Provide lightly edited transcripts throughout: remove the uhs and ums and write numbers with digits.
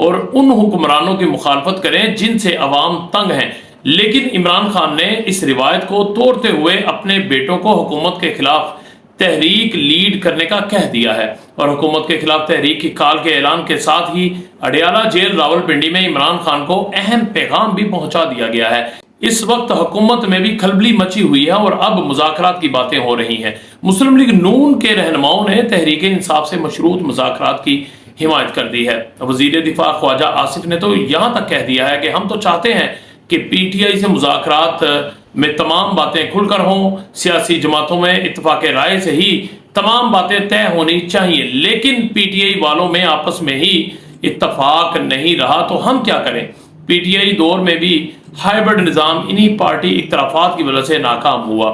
اور ان حکمرانوں کی مخالفت کریں جن سے عوام تنگ ہیں، لیکن عمران خان نے اس روایت کو توڑتے ہوئے اپنے بیٹوں کو حکومت کے خلاف تحریک لیڈ کرنے کا کہہ دیا ہے، اور حکومت کے خلاف تحریک کی کال کے اعلان کے ساتھ ہی اڈیالہ جیل راولپنڈی میں عمران خان کو اہم پیغام بھی پہنچا دیا گیا ہے۔ اس وقت حکومت میں بھی کھلبلی مچی ہوئی ہے اور اب مذاکرات کی باتیں ہو رہی ہیں۔ مسلم لیگ نون کے رہنماؤں نے تحریک انصاف سے مشروط مذاکرات کی حمایت کر دی ہے۔ وزیر دفاع خواجہ آصف نے تو یہاں تک کہہ دیا ہے کہ ہم تو چاہتے ہیں کہ پی ٹی آئی سے مذاکرات میں تمام باتیں کھل کر ہوں، سیاسی جماعتوں میں اتفاق رائے سے ہی تمام باتیں طے ہونی چاہیے، لیکن پی ٹی آئی والوں میں آپس میں ہی اتفاق نہیں رہا تو ہم کیا کریں؟ پی ٹی آئی دور میں بھی ہائبرڈ نظام انہی پارٹی اختلافات کی وجہ سے ناکام ہوا۔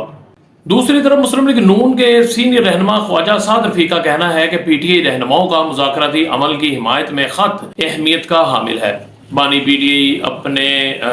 دوسری طرف مسلم لیگ نون کے سینئر رہنما خواجہ سعد رفیق کا کہنا ہے کہ پی ٹی آئی رہنماؤں کا مذاکراتی عمل کی حمایت میں خط اہمیت کا حامل ہے۔ بانی پی ٹی آئی اپنے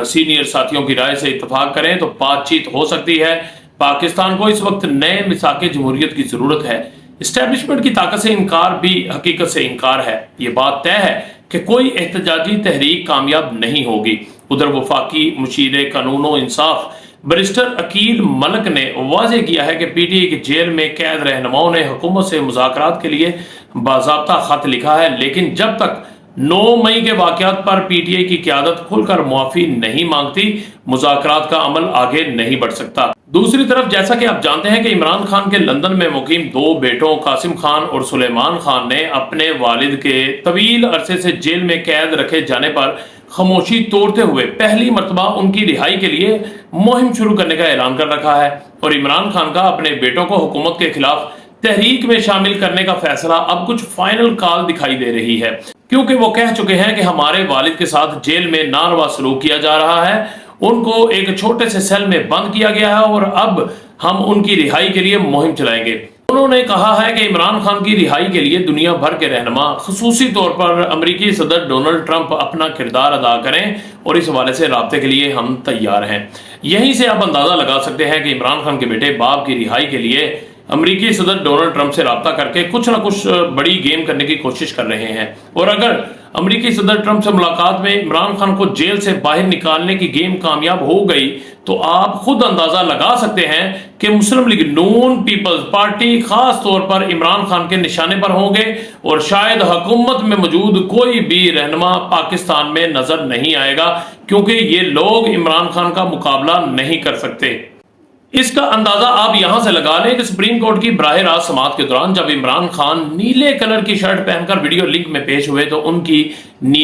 سینئر ساتھیوں کی رائے سے اتفاق کریں تو بات چیت ہو سکتی ہے۔ پاکستان کو اس وقت نئے میثاق جمہوریت کی ضرورت ہے۔ اسٹیبلشمنٹ کی طاقت سے انکار بھی حقیقت سے انکار ہے۔ یہ بات طے ہے کہ کوئی احتجاجی تحریک کامیاب نہیں ہوگی۔ ادھر وفاقی مشیر قانون و انصاف بیرسٹر عقیل ملک نے واضح کیا ہے کہ پی ٹی آئی کی جیل میں قید رہنماؤں نے حکومت سے مذاکرات کے لیے باضابطہ خط لکھا ہے، لیکن جب تک 9 مئی کے واقعات پر پی ٹی آئی کی قیادت کھل کر معافی نہیں مانگتی، مذاکرات کا عمل آگے نہیں بڑھ سکتا۔ دوسری طرف جیسا کہ آپ جانتے ہیں کہ عمران خان کے لندن میں مقیم 2 بیٹوں قاسم خان اور سلیمان خان نے اپنے والد کے طویل عرصے سے جیل میں قید رکھے جانے پر خاموشی توڑتے ہوئے پہلی مرتبہ ان کی رہائی کے لیے مہم شروع کرنے کا اعلان کر رکھا ہے، اور عمران خان کا اپنے بیٹوں کو حکومت کے خلاف تحریک میں شامل کرنے کا فیصلہ اب کچھ فائنل کال دکھائی دے رہی ہے، کیونکہ وہ کہہ چکے ہیں کہ ہمارے والد کے ساتھ جیل میں ناروا سلوک کیا جا رہا ہے، ان کو ایک چھوٹے سے سیل میں بند کیا گیا ہے اور اب ہم ان کی رہائی کے لیے مہم چلائیں گے۔ انہوں نے کہا ہے کہ عمران خان کی رہائی کے لیے دنیا بھر کے رہنما، خصوصی طور پر امریکی صدر ڈونلڈ ٹرمپ اپنا کردار ادا کریں، اور اس حوالے سے رابطے کے لیے ہم تیار ہیں۔ یہیں سے آپ اندازہ لگا سکتے ہیں کہ عمران خان کے بیٹے باپ کی رہائی کے لیے امریکی صدر ڈونلڈ ٹرمپ سے رابطہ کر کے کچھ نہ کچھ بڑی گیم کرنے کی کوشش کر رہے ہیں، اور اگر امریکی صدر ٹرمپ سے ملاقات میں عمران خان کو جیل سے باہر نکالنے کی گیم کامیاب ہو گئی تو آپ خود اندازہ لگا سکتے ہیں کہ مسلم لیگ نون پیپلز پارٹی خاص طور پر عمران خان کے نشانے پر ہوں گے، اور شاید حکومت میں موجود کوئی بھی رہنما پاکستان میں نظر نہیں آئے گا، کیونکہ یہ لوگ عمران خان کا مقابلہ نہیں کر سکتے۔ اس کا اندازہ آپ یہاں سے لگا لیں کہ سپریم کورٹ کی براہ راست سماعت کے دوران جب عمران خان نیلے کلر کی شرٹ پہن کر ویڈیو لنک میں پیش ہوئے تو ان کی نیلے